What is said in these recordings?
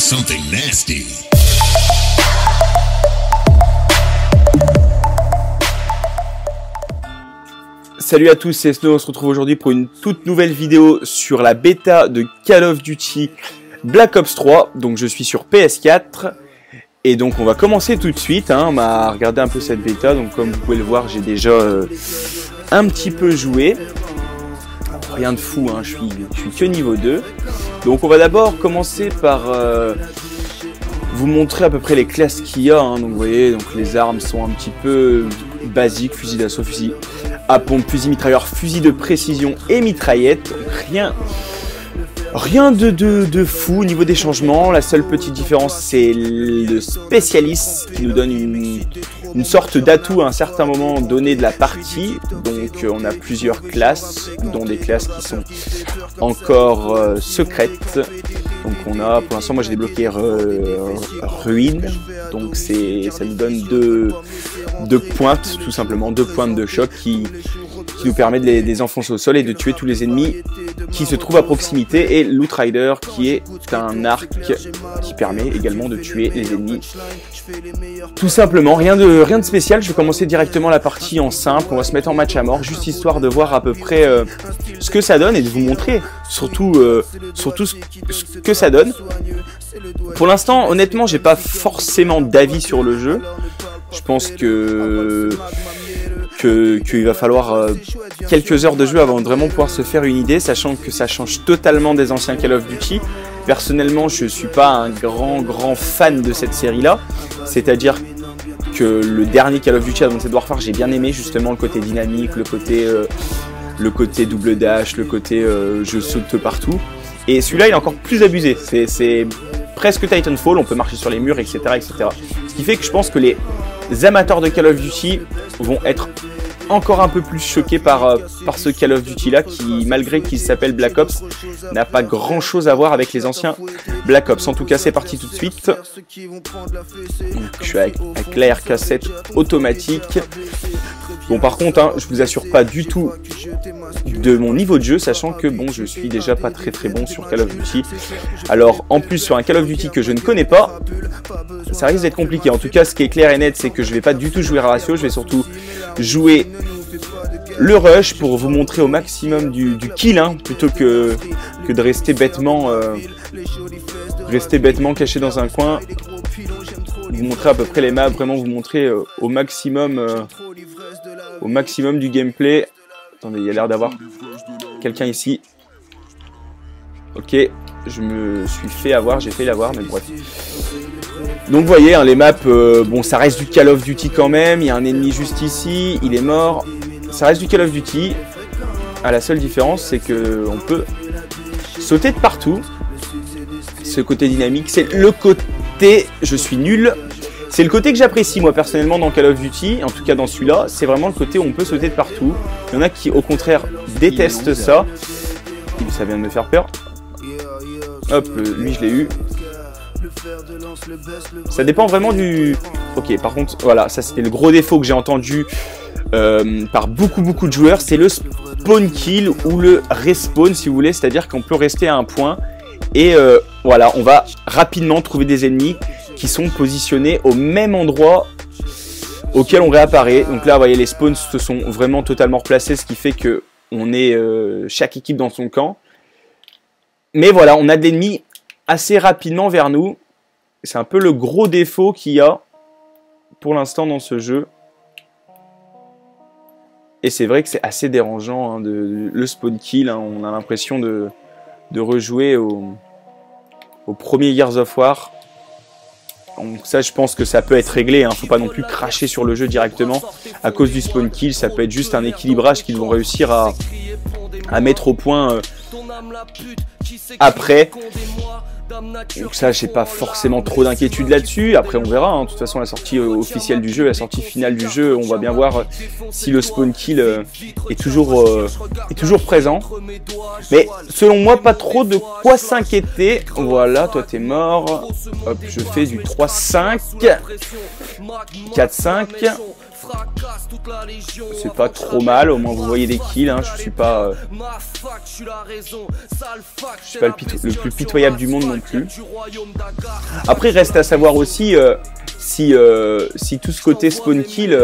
something nasty. Salut à tous, c'est Snow, on se retrouve aujourd'hui pour une toute nouvelle vidéo sur la bêta de Call of Duty Black Ops 3. Donc je suis sur PS4 et donc on va commencer tout de suite. On va regarder un peu cette bêta. Donc comme vous pouvez le voir, j'ai déjà un petit peu joué. Rien de fou, je suis que niveau 2. Donc on va d'abord commencer par vous montrer à peu près les classes qu'il y a. Donc vous voyez, donc les armes sont un petit peu basiques, fusil d'assaut, fusil à pompe, fusil mitrailleur, fusil de précision et mitraillette. Rien de fou au niveau des changements. La seule petite différence, c'est le spécialiste qui nous donne une sorte d'atout à un certain moment donné de la partie. Donc on a plusieurs classes, dont des classes qui sont encore secrètes. Donc on a, pour l'instant moi j'ai débloqué Ruine. Donc ça nous donne deux pointes, tout simplement, 2 pointes de choc qui nous permet de les enfoncer au sol et de tuer tous les ennemis qui se trouvent à proximité, et l'Outrider qui est un arc qui permet également de tuer les ennemis. Tout simplement, rien de spécial. Je vais commencer directement la partie en simple, on va se mettre en match à mort, juste histoire de voir à peu près ce que ça donne et de vous montrer surtout ce que ça donne. Pour l'instant, honnêtement, j'ai pas forcément d'avis sur le jeu. Je pense qu'il va falloir quelques heures de jeu avant de vraiment pouvoir se faire une idée, sachant que ça change totalement des anciens Call of Duty. Personnellement, je ne suis pas un grand fan de cette série-là. C'est-à-dire que le dernier Call of Duty Advanced Warfare, j'ai bien aimé justement le côté dynamique, le côté double dash, le côté je saute partout. Et celui-là, il est encore plus abusé. C'est presque Titanfall, on peut marcher sur les murs, etc., etc. Ce qui fait que je pense que les amateurs de Call of Duty vont être encore un peu plus choqués par ce Call of Duty là, qui, malgré qu'il s'appelle Black Ops, n'a pas grand chose à voir avec les anciens Black Ops. En tout cas, c'est parti tout de suite. Donc, je suis avec la RK7 automatique. Bon, par contre, je vous assure pas du tout de mon niveau de jeu, sachant que bon, je suis déjà pas très bon sur Call of Duty. Alors, en plus, sur un Call of Duty que je ne connais pas, ça risque d'être compliqué. En tout cas, ce qui est clair et net, c'est que je vais pas du tout jouer à ratio, je vais surtout jouer le rush pour vous montrer au maximum du kill, plutôt que de rester bêtement caché dans un coin. Vous montrer à peu près les maps, vraiment vous montrer au maximum du gameplay. Attendez, il y a l'air d'avoir quelqu'un ici. Ok, je me suis fait avoir, j'ai fait l'avoir, mais bref. Donc vous voyez, les maps, bon, ça reste du Call of Duty quand même. Il y a un ennemi juste ici, il est mort. Ça reste du Call of Duty. La seule différence, c'est que on peut sauter de partout. Ce côté dynamique, c'est le côté, je suis nul. C'est le côté que j'apprécie moi personnellement dans Call of Duty, en tout cas dans celui-là. C'est vraiment le côté où on peut sauter de partout. Il y en a qui au contraire détestent ça. Ça vient de me faire peur. Hop, lui je l'ai eu. Ça dépend vraiment du... Ok, par contre, voilà, ça c'était le gros défaut que j'ai entendu par beaucoup de joueurs. C'est le spawn kill ou le respawn si vous voulez. C'est-à-dire qu'on peut rester à un point et voilà, on va rapidement trouver des ennemis qui sont positionnés au même endroit auquel on réapparaît. Donc là, vous voyez, les spawns se sont vraiment totalement replacés, ce qui fait que on est chaque équipe dans son camp. Mais voilà, on a de l'ennemi assez rapidement vers nous. C'est un peu le gros défaut qu'il y a pour l'instant dans ce jeu. Et c'est vrai que c'est assez dérangeant, le spawn kill. On a l'impression de rejouer au premier Gears of War. Donc ça, je pense que ça peut être réglé. Faut pas non plus cracher sur le jeu directement à cause du spawn kill. Ça peut être juste un équilibrage qu'ils vont réussir à mettre au point après. Donc ça, j'ai pas forcément trop d'inquiétude là-dessus. Après, on verra. De toute façon, la sortie officielle du jeu, la sortie finale du jeu, on va bien voir si le spawn kill est toujours présent. Mais selon moi, pas trop de quoi s'inquiéter. Voilà, toi t'es mort. Hop, je fais du 3-5, 4-5. C'est pas trop mal, au moins vous voyez des kills, hein. Je suis pas le plus pitoyable du monde non plus. Après, reste à savoir aussi si tout ce côté spawn kill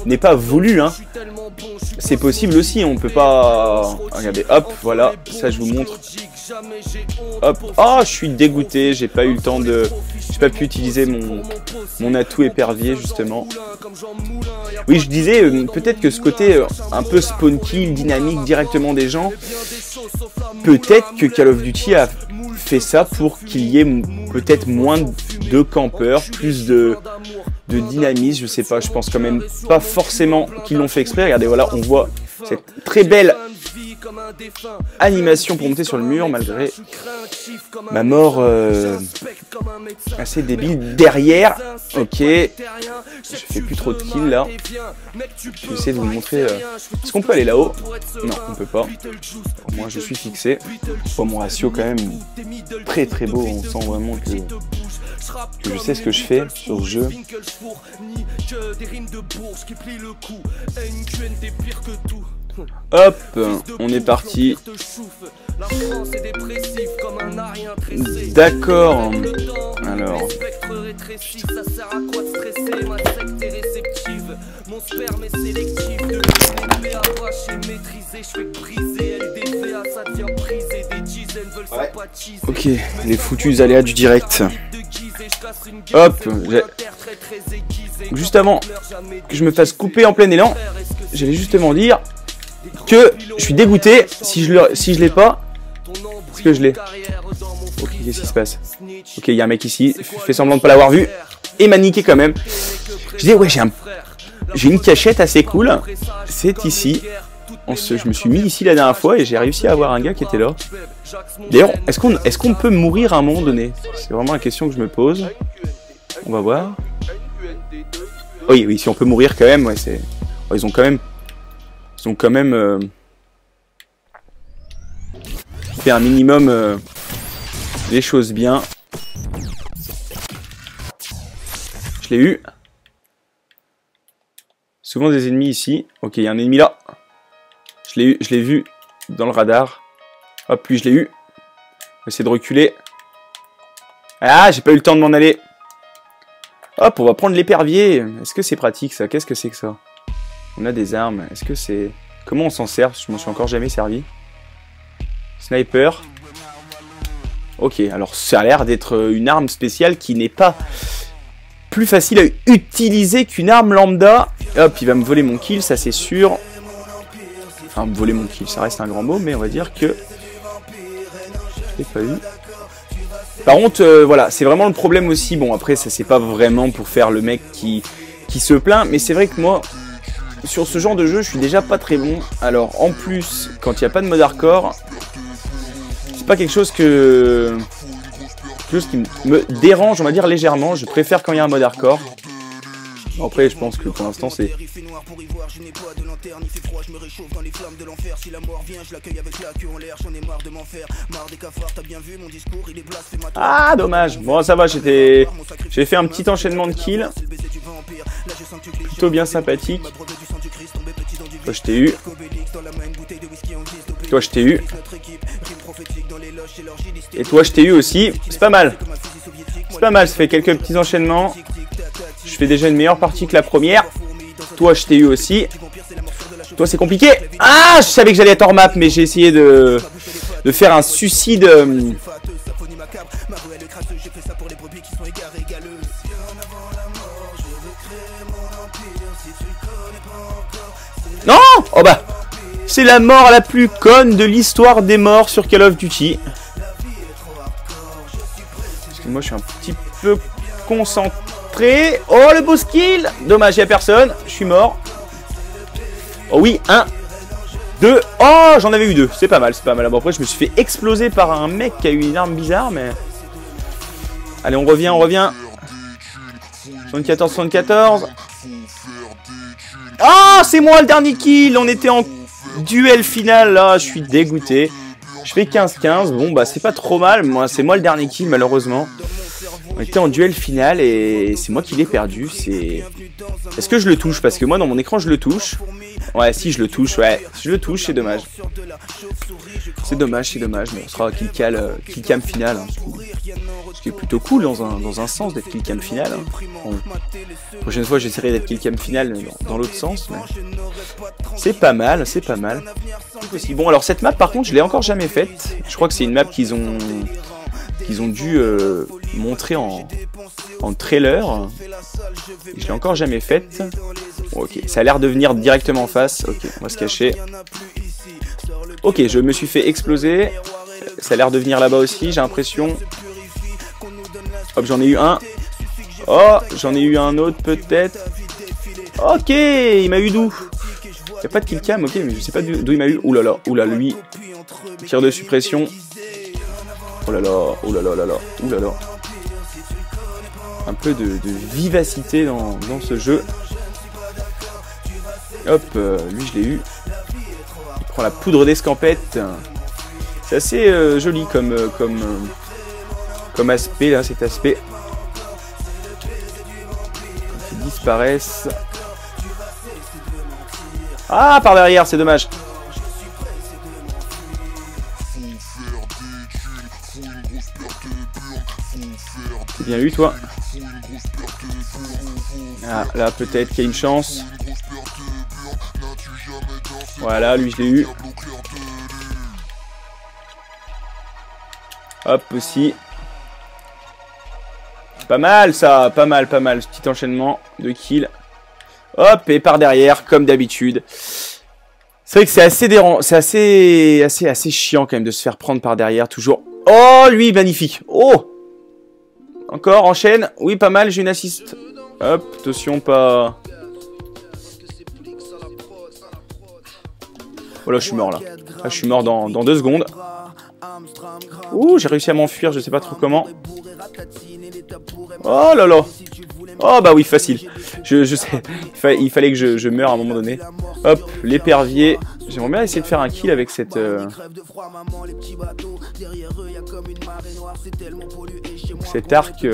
n'est pas voulu, hein. C'est possible aussi, on peut pas... Regardez, hop, voilà, ça je vous montre. Hop, oh, je suis dégoûté, j'ai pas eu le temps de... J'ai pas pu utiliser mon atout épervier, justement. Oui, je disais, peut-être que ce côté un peu spawn kill, dynamique directement des gens, peut-être que Call of Duty a fait ça pour qu'il y ait peut-être moins de campeurs, plus de dynamisme, je sais pas, je pense quand même pas forcément qu'ils l'ont fait exprès. Regardez, voilà, on voit cette très belle animation pour monter sur le mur, malgré ma mort assez débile derrière. Ok, je fais plus trop de kills là. Je vais essayer de vous montrer. Est-ce qu'on peut aller là-haut? Non, on peut pas. Moi, je suis fixé. Oh, mon ratio quand même très très beau. On sent vraiment que je sais ce que je fais sur ce jeu. Hop, on est parti. D'accord. Alors. Ouais. Ok, les foutus aléas du direct. Hop, juste avant que je me fasse couper en plein élan, j'allais justement dire que je suis dégoûté si je l'ai pas. Est-ce que je l'ai? Ok, qu'est-ce qui se passe? Ok, il y a un mec ici, fait semblant de pas l'avoir vu et m'a niqué quand même. Je dis ouais, j'ai une cachette assez cool. C'est ici. Je me suis mis ici la dernière fois et j'ai réussi à avoir un gars qui était là. D'ailleurs, est-ce qu'on peut mourir à un moment donné? C'est vraiment la question que je me pose. On va voir. Oui, oui, si on peut mourir quand même, ouais, c'est. Oh, ils ont quand même fait un minimum des choses bien. Je l'ai eu. Souvent des ennemis ici. Ok, il y a un ennemi là. Je l'ai vu dans le radar. Hop, lui je l'ai eu. On va essayer de reculer. Ah, j'ai pas eu le temps de m'en aller. Hop, on va prendre l'épervier. Est-ce que c'est pratique ça? Qu'est-ce que c'est que ça? On a des armes. Est-ce que c'est... Comment on s'en sert? Je m'en suis encore jamais servi. Sniper. Ok, alors ça a l'air d'être une arme spéciale qui n'est pas plus facile à utiliser qu'une arme lambda. Hop, il va me voler mon kill, ça c'est sûr. Enfin, me voler mon kill, ça reste un grand mot, mais on va dire que... Je l'ai pas eu. Par contre, voilà, c'est vraiment le problème aussi. Bon, après, ça c'est pas vraiment pour faire le mec qui se plaint, mais c'est vrai que moi... Sur ce genre de jeu, je suis déjà pas très bon. Alors, en plus, quand il n'y a pas de mode hardcore, c'est pas quelque chose qui me dérange, on va dire, légèrement. Je préfère quand il y a un mode hardcore. Après, je pense que pour l'instant, c'est... Ah, dommage. Bon, ça va, j'ai fait un petit enchaînement de kills. Plutôt bien sympathique. Toi, je t'ai eu. Toi, je t'ai eu. Et toi, je t'ai eu aussi. C'est pas mal. C'est pas mal, ça fait quelques petits enchaînements. Je fais déjà une meilleure partie que la première. Toi, je t'ai eu aussi. Toi, c'est compliqué. Ah, je savais que j'allais être hors map, mais j'ai essayé de faire un suicide. Non! Oh bah, c'est la mort la plus conne de l'histoire des morts sur Call of Duty. Parce que moi, je suis un petit peu concentré. Oh, le beau skill! Dommage, il n'y a personne. Je suis mort. Oh oui, 1, 2. Oh, j'en avais eu 2. C'est pas mal, c'est pas mal. Bon, après, je me suis fait exploser par un mec qui a eu une arme bizarre, mais... Allez, on revient, on revient. 74, 74. Oh, c'est moi le dernier kill. On était en duel final, là. Je suis dégoûté. Je fais 15-15. Bon, bah, c'est pas trop mal. Moi, c'est moi le dernier kill, malheureusement. On était en duel final et c'est moi qui l'ai perdu. Est-ce que je le touche? Parce que moi, dans mon écran, je le touche. Ouais, si je le touche, ouais. Si je le touche, c'est dommage. C'est dommage, mais on sera kill cam final. Hein. Ce qui est plutôt cool dans un sens d'être kill cam final. Hein. Bon. La prochaine fois, j'essaierai d'être kill cam final dans l'autre sens. Mais... c'est pas mal, c'est pas mal. Bon, alors cette map, par contre, je l'ai encore jamais faite. Je crois que c'est une map qu'ils ont dû montrer en trailer. Et je l'ai encore jamais faite. Bon, ok, ça a l'air de venir directement en face. Ok, on va se cacher. Ok, je me suis fait exploser. Ça a l'air de venir là-bas aussi, j'ai l'impression. Hop, j'en ai eu un. Oh, j'en ai eu un autre peut-être. Ok, il m'a eu d'où? Il n'y a pas de kill cam, ok, mais je sais pas d'où il m'a eu. Ouh là là, lui. Tir de suppression. Oh là là, oh là là, oh là là, oh là là. Un peu de vivacité dans ce jeu. Hop, lui je l'ai eu. Il prend la poudre d'escampette. C'est assez joli comme aspect là, cet aspect. Ils disparaissent. Ah, par derrière, c'est dommage. C'est bien eu, toi. Ah, là, peut-être qu'il y a une chance. Voilà, lui, je l'ai eu. Hop, aussi. Pas mal, ça. Pas mal. Ce petit enchaînement de kills. Hop, et par derrière, comme d'habitude. C'est vrai que c'est assez dérangeant. C'est assez chiant, quand même, de se faire prendre par derrière, toujours. Oh, lui, magnifique. Oh! Encore, enchaîne. Oui, pas mal, j'ai une assist. Hop, attention, pas... Voilà, je suis mort, là. Là, je suis mort dans 2 secondes. Ouh, j'ai réussi à m'enfuir, je sais pas trop comment. Oh là là. Oh bah oui, facile. Je sais, il fallait que je meure à un moment donné. Hop, l'épervier. J'aimerais bien essayer de faire un kill avec cet arc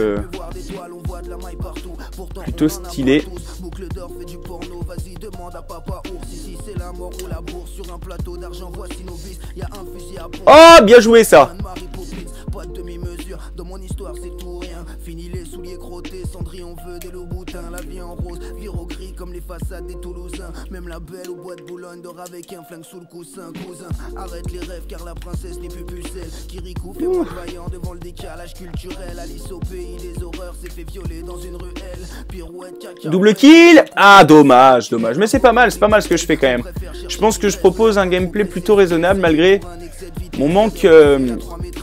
plutôt stylé. Oh, bien joué ça. Dans mon histoire c'est tout rien. Fini les souliers crottés, Cendrillon veut des loups boutins. La vie en rose, vire au gris comme les façades des Toulousains. Même la belle au bois de Boulogne dort avec un flingue sous le coussin. Cousin, arrête les rêves car la princesse n'est plus pucelle. Kirikou fait moins vaillant devant le décalage culturel. Alice au pays des horreurs s'est fait violer dans une ruelle. Pirouette, caca. Double kill. Ah dommage, mais c'est pas mal ce que je fais quand même. Je pense que je propose un gameplay plutôt raisonnable malgré mon manque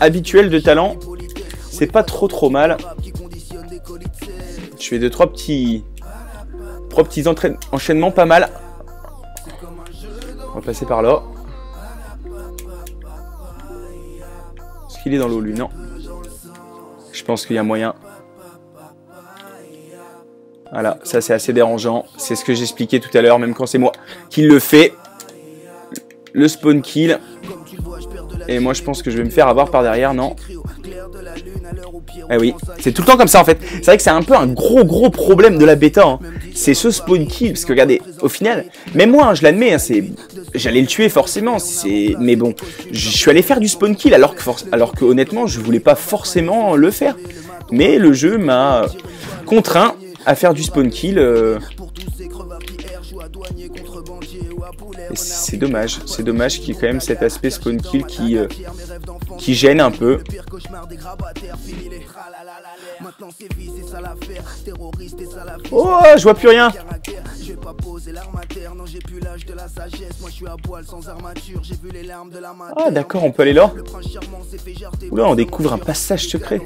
habituel de talent. C'est pas trop mal. Je fais 2-3 petits enchaînements pas mal. On va passer par là. Est-ce qu'il est dans l'eau lui? Non. Je pense qu'il y a moyen. Voilà, ça c'est assez dérangeant. C'est ce que j'expliquais tout à l'heure, même quand c'est moi qui le fais. Le spawn kill. Et moi je pense que je vais me faire avoir par derrière, non? Eh oui, c'est tout le temps comme ça en fait. C'est vrai que c'est un peu un gros problème de la bêta. Hein. C'est ce spawn kill. Parce que regardez, au final, même moi, hein, je l'admets, hein, j'allais le tuer forcément. Mais bon, je suis allé faire du spawn kill alors que honnêtement, je voulais pas forcément le faire. Mais le jeu m'a contraint à faire du spawn kill. C'est dommage qu'il y ait quand même cet aspect spawn kill qui gêne un peu. Oh, je vois plus rien. Ah d'accord, on peut aller là. Oula, on découvre un passage secret.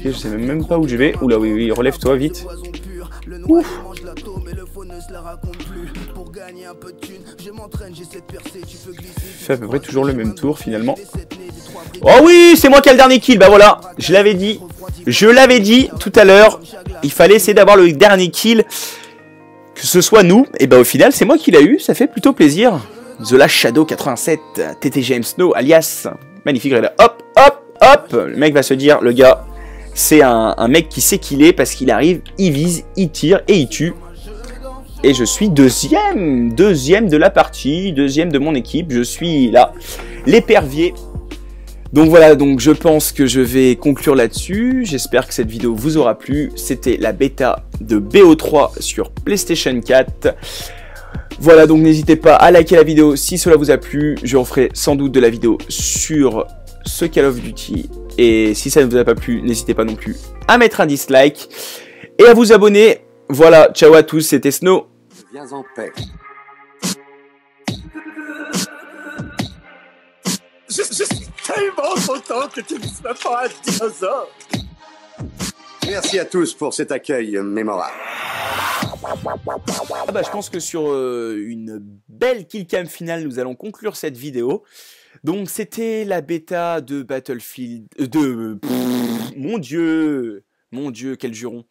Je sais même pas où je vais. Oula, oui, relève-toi vite. Ouf. Fait à peu près toujours le même tour finalement. Oh oui, c'est moi qui ai le dernier kill. Bah voilà, je l'avais dit tout à l'heure. Il fallait essayer d'avoir le dernier kill. Que ce soit nous. Et bah au final, c'est moi qui l'ai eu. Ça fait plutôt plaisir. The Last Shadow 87, TTGM Snow alias magnifique. Hop. Le mec va se dire, le gars, C'est un mec qui sait qu'il est parce qu'il arrive, il vise, il tire et il tue. Et je suis deuxième de la partie, deuxième de mon équipe. Je suis là, l'épervier. Donc voilà, donc je pense que je vais conclure là-dessus. J'espère que cette vidéo vous aura plu. C'était la bêta de BO3 sur PlayStation 4. Voilà, donc n'hésitez pas à liker la vidéo si cela vous a plu. Je referai sans doute de la vidéo sur ce Call of Duty. Et si ça ne vous a pas plu, n'hésitez pas non plus à mettre un dislike et à vous abonner. Voilà, ciao à tous, c'était Snow. Viens en paix. Je suis tellement content que tu ne sois pas un dinosaure. Merci à tous pour cet accueil mémorable. Ah bah, je pense que sur une belle killcam finale, nous allons conclure cette vidéo. Donc c'était la bêta de Battlefield... mon Dieu, quel juron.